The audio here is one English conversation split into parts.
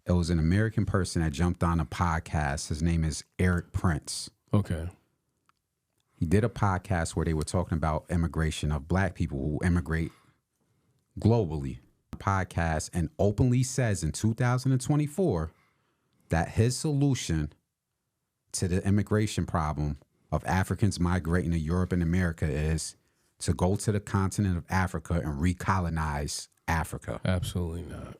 It was an American person that jumped on a podcast. His name is Erik Prince. Okay. He did a podcast where they were talking about immigration of black people who immigrate globally. Podcast and openly says in 2024 that his solution to the immigration problem of Africans migrating to Europe and America is to go to the continent of Africa and recolonize Africa. Absolutely not.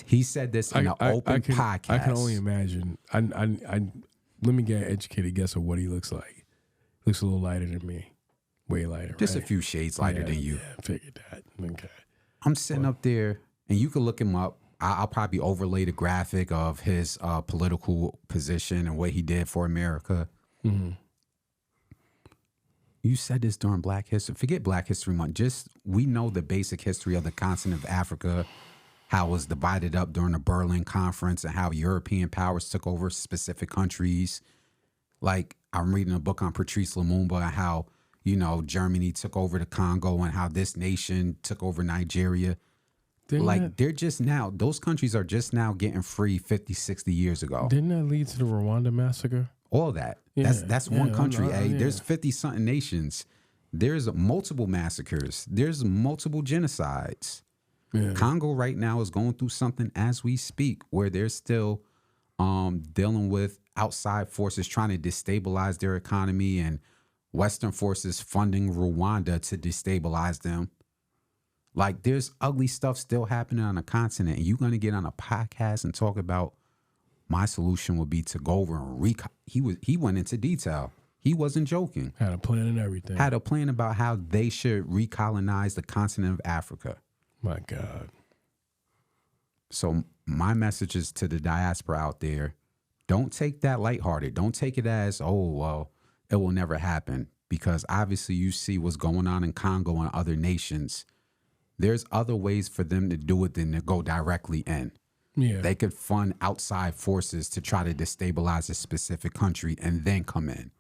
He said this in an open podcast. I can only imagine. Let me get an educated guess of what he looks like. Looks a little lighter than me. Way lighter. Just right? a few shades lighter than you. Yeah, figured that. Okay. I'm sitting up there, and you can look him up. I'll probably overlay the graphic of his political position and what he did for America. Mm-hmm. You said this during Black History. Forget Black History Month. Just we know the basic history of the continent of Africa, how it was divided up during the Berlin Conference and how European powers took over specific countries. Like I'm reading a book on Patrice Lumumba and how, you know, Germany took over the Congo and how this nation took over Nigeria. They're just now, those countries are just now getting free 50, 60 years ago. Didn't that lead to the Rwanda massacre? All that. Yeah, That's one country. Yeah. There's 50-something nations. There's multiple massacres. There's multiple genocides. Yeah. Congo right now is going through something as we speak where they're still dealing with outside forces trying to destabilize their economy and Western forces funding Rwanda to destabilize them. Like there's ugly stuff still happening on the continent, and you're going to get on a podcast and talk about my solution would be to go over and he went into detail. He wasn't joking. Had a plan and everything. Had a plan about how they should recolonize the continent of Africa. My God. So my message is to the diaspora out there, don't take that lighthearted. Don't take it as, oh, well, it will never happen. Because obviously you see what's going on in Congo and other nations. There's other ways for them to do it than to go directly in. Yeah. They could fund outside forces to try to destabilize a specific country and then come in.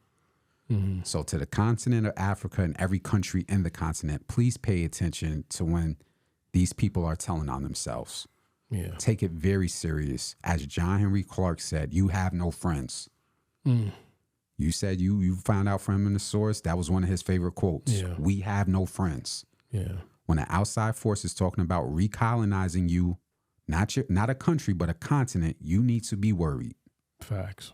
Mm-hmm. So to the continent of Africa and every country in the continent, please pay attention to when these people are telling on themselves. Yeah. Take it very serious. As John Henry Clark said, you have no friends. Mm. You said you found out from him in the source. That was one of his favorite quotes. Yeah. We have no friends. Yeah. When an outside force is talking about recolonizing you, not a country, but a continent, you need to be worried. Facts.